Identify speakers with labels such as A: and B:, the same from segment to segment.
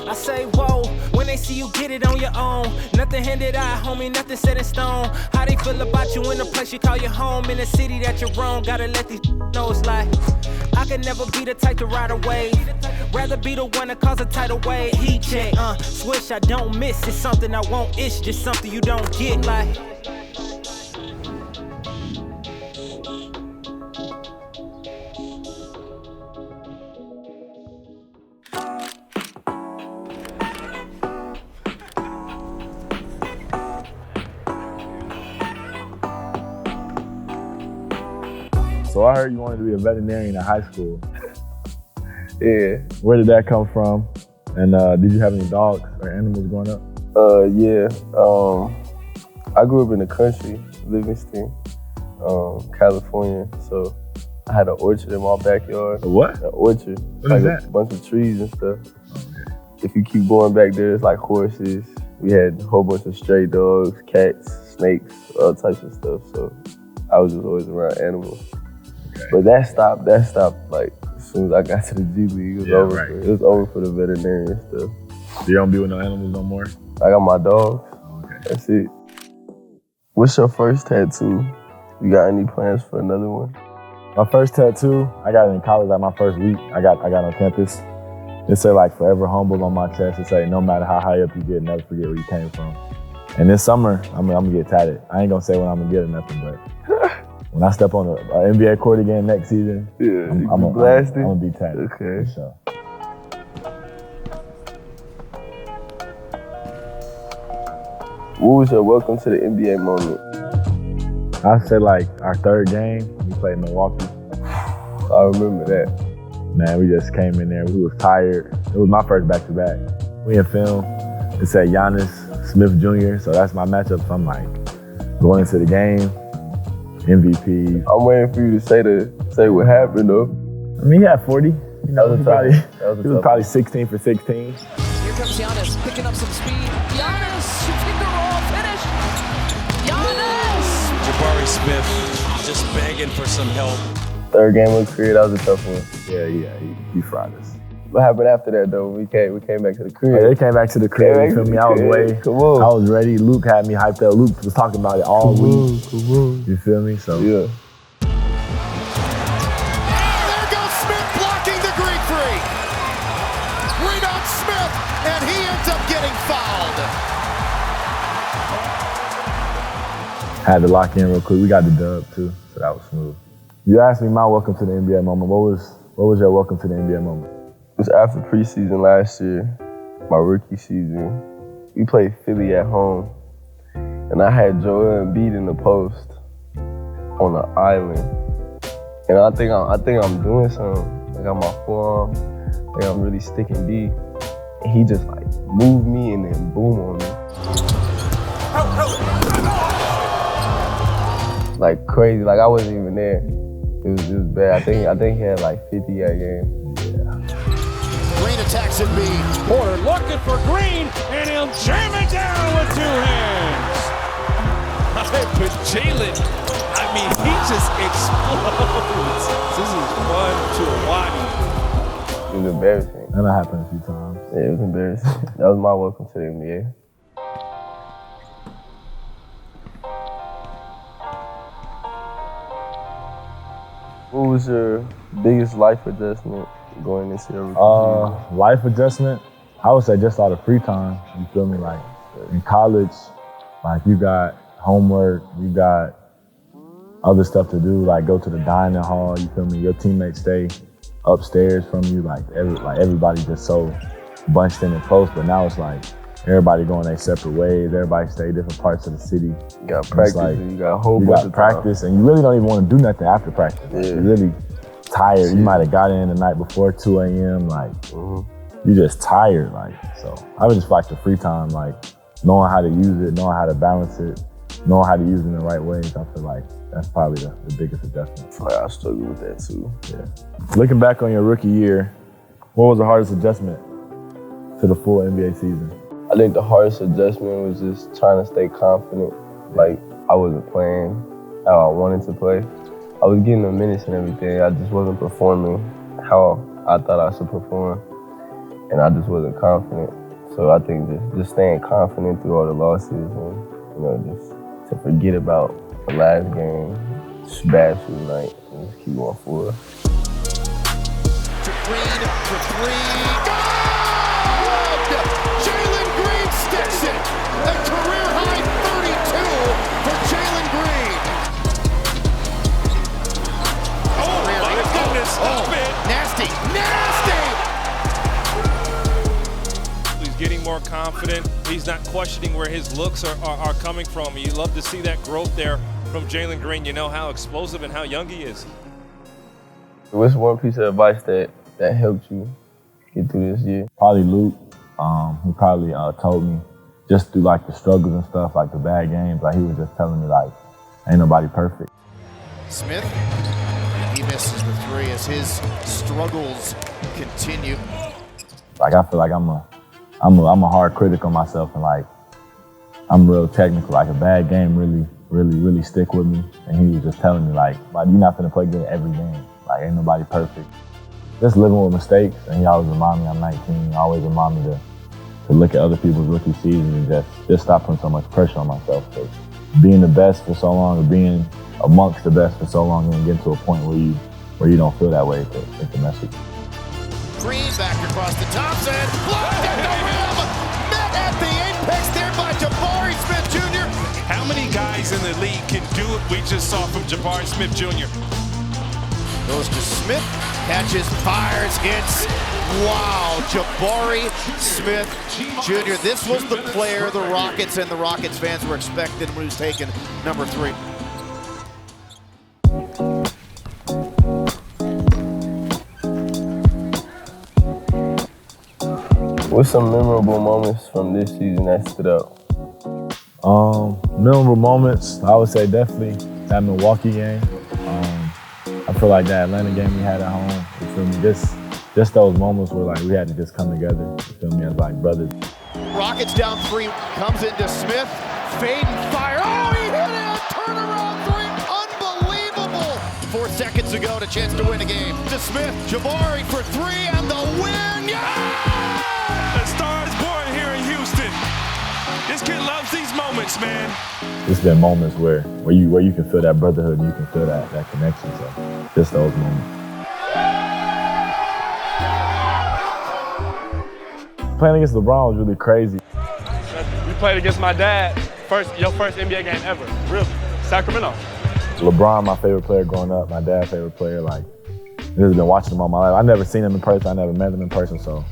A: I say, whoa, when they see you get it on your own. Nothing handed out, homie, nothing set in stone. How they feel about you in the place you call your home, in the city that you're wrong. Gotta let these know it's like, I could never be the type to ride away. Rather be the one that cause a tidal wave. Heat check, swish, I don't miss. It's something I want, it's just something you don't get, like.
B: So I heard you wanted to be a veterinarian in high school.
C: Yeah.
B: Where did that come from? And did you have any dogs or animals growing up?
C: Yeah. I grew up in the country, Livingston, California. So I had an orchard in my backyard.
B: A what?
C: An orchard.
B: What is that?
C: A bunch of trees and stuff. Okay. If you keep going back there, it's like horses. We had a whole bunch of stray dogs, cats, snakes, all types of stuff. So I was just always around animals. Okay. But that stopped like as soon as I got to the G League. It was over.
B: Right.
C: It was over for the veterinarian stuff.
B: So you don't be with no animals no more?
C: I got my dogs.
B: Okay.
C: That's it. What's your first tattoo? You got any plans for another one?
B: My first tattoo, I got it in college, like my first week. I got on campus. It said like forever humble on my chest. It said no matter how high up you get, never forget where you came from. And this summer, I'm gonna get tatted. I ain't gonna say when I'm gonna get or nothing, but when I step on the NBA court again next season,
C: yeah,
B: I'm gonna be tatted.
C: Okay.
B: For sure.
C: What was your welcome to the NBA moment?
B: I'd say like our third game, we played Milwaukee.
C: I remember that.
B: Man, we just came in there, we was tired. It was my first back-to-back. We in film, it said Giannis Smith Jr., so that's my matchup. So I'm like, going into the game, MVP.
C: I'm waiting for you to say what happened though.
B: I mean, he had 40. You know, he was probably 16 for 16.
D: Here comes Giannis, picking up some speed. Giannis, finger roll finish. Giannis!
E: Jabari Smith just begging for some help.
C: Third game of the career, that was a tough one.
B: Yeah, he fried us.
C: What happened after that though? We came back to the crib.
B: Oh, they came back to the crib, you feel me? I was I was ready. Luke had me hyped up. Luke was talking about it all week. You feel me? So
C: yeah.
F: There goes Smith blocking the Greek freak. Rebound Smith, and he ends up getting fouled.
B: Had to lock in real quick. We got the dub too, so that was smooth. You asked me my welcome to the NBA moment. What was your welcome to the NBA moment?
C: It was after preseason last year, my rookie season. We played Philly at home, and I had Joel Embiid in the post on the island. And I think I'm doing something. I got my forearm. I think I'm really sticking deep. And he just like moved me and then boom on me. Like crazy, like I wasn't even there. It was bad. I think he had like 50 that game.
F: Green attacks Embiid.
E: Porter looking for Green, and he'll jam it down with two hands. But Jalen, I mean, he just explodes. This is fun to watch.
C: It was embarrassing.
B: That happened a few times.
C: Yeah, it was embarrassing. That was my welcome to the NBA. What was your biggest life adjustment going into your rookie season?
B: Life adjustment? I would say just out of free time. You feel me? Like in college, like you got homework, you got other stuff to do, like go to the dining hall. You feel me? Your teammates stay upstairs from you. Like everybody just so bunched in and close. But now it's like everybody going their separate ways. Everybody stay different parts of the city.
C: You got practice. Like, you got a whole bunch of
B: practice, and you really don't even want to do nothing after practice. Like, you're really tired. You might have got in the night before 2 a.m. Like you're just tired. Like so, I would just like the free time, like knowing how to use it, knowing how to balance it, knowing how to use it in the right ways. I feel like that's probably the biggest adjustment.
C: I struggle with that too.
B: Yeah. Looking back on your rookie year, what was the hardest adjustment to the full NBA season?
C: I think the hardest adjustment was just trying to stay confident. Like I wasn't playing. how I wanted to play. I was getting the minutes and everything. I just wasn't performing how I thought I should perform, and I just wasn't confident. So I think just staying confident through all the losses and, just to forget about the last game, bad shooting night, and just keep going forward.
F: To Green for three. Good! Jalen Green sticks it. A career-high 32 for Jalen Green.
E: Oh, my goodness, stop it.
F: Nasty.
E: He's getting more confident. He's not questioning where his looks are coming from. You love to see that growth there from Jalen Green. You know how explosive and how young he is.
C: What's one piece of advice that helped you get through this year?
B: Probably Luke. He probably told me just through like the struggles and stuff, like the bad games, like he was just telling me like, ain't nobody perfect.
F: Smith, he misses the three as his struggles continue.
B: Like I feel like I'm a hard critic on myself, and like I'm real technical. Like a bad game really stick with me. And he was just telling me like, you're not gonna play good every game. Like ain't nobody perfect. Just living with mistakes, and he always remind me I'm 19. He always remind me to look at other people's rookie season and just stop putting so much pressure on myself. Because being the best for so long, or being amongst the best for so long, and get to a point where you don't feel that way, it's a message.
F: Green back across the top end, blocked at the rim, met at the apex there by Jabari Smith Jr.
E: How many guys in the league can do what we just saw from Jabari Smith Jr.?
F: Goes to Smith, catches, fires, hits. Wow, Jabari Smith Jr. This was the player the Rockets and the Rockets fans were expecting when he was taken number 3.
C: What's some memorable moments from this season that stood out?
B: Memorable moments, I would say definitely that Milwaukee game. I feel like that Atlanta game we had at home, you feel me? Just those moments where like we had to just come together, you feel me, as like brothers.
F: Rockets down 3, comes into Smith, fade and fire. Oh, he hit it! Turnaround 3, unbelievable! 4 seconds to go, a chance to win the game. To Smith, Jabari for 3 and the win. Yeah!
E: The star is born here in Houston. This kid loves these moments, man.
B: It's been moments where you can feel that brotherhood and you can feel that connection. So just those moments. Playing against LeBron was really crazy.
G: We played against my dad, your first NBA game ever, really, Sacramento.
B: LeBron, my favorite player growing up, my dad's favorite player. Like, I've just been watching him all my life. I never seen him in person, I never met him in person, so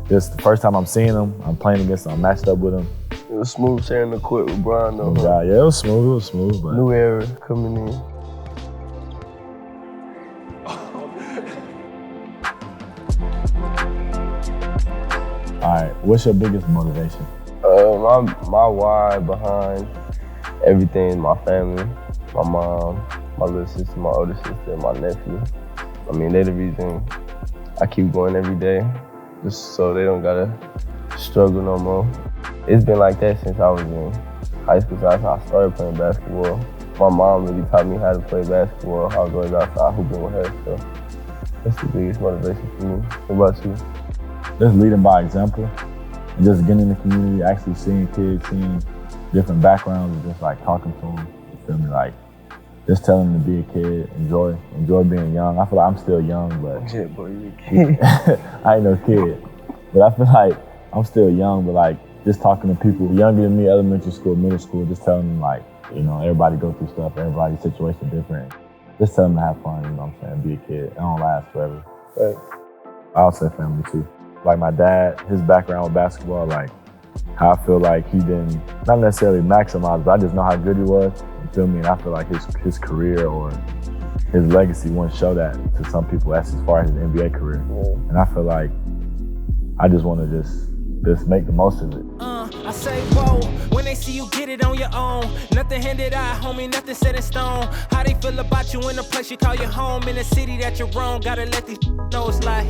B: this the first time I'm seeing him, I'm playing against him, I'm matched up with him.
C: It was smooth sharing the court with Brian though.
B: Yeah, it was smooth. But
C: new era coming in.
B: All right, what's your biggest motivation?
C: My why behind everything is my family, my mom, my little sister, my older sister, and my nephew. I mean, they're the reason I keep going every day, just so they don't gotta struggle no more. It's been like that since I was in high school, so that's how I started playing basketball. My mom really taught me how to play basketball. I was always outside hooping with her, so that's the biggest motivation for me. What about you?
B: Just leading by example, and just getting in the community, actually seeing kids, seeing different backgrounds, and just like talking to them, you feel me? Like, just telling them to be a kid, enjoy being young. I feel like I'm still young, but
C: Yeah, boy, you a kid.
B: I ain't no kid. But I feel like I'm still young, but like just talking to people younger than me, elementary school, middle school, just telling them like, everybody go through stuff, everybody's situation different. Just tell them to have fun, you know what I'm saying? Be a kid. It don't last forever.
C: Right.
B: I would say family too. Like my dad, his background with basketball, like how I feel like he didn't, not necessarily maximize, but I just know how good he was, you feel me? And I feel like his career or his legacy wouldn't show that to some people as far as his NBA career.
C: Yeah.
B: And I feel like I just want to just make the most of it.
A: I say, whoa, when they see you get it on your own. Nothing handed out, homie, nothing set in stone. How they feel about you in the place you call your home. In the city that you're wrong, gotta let these know it's like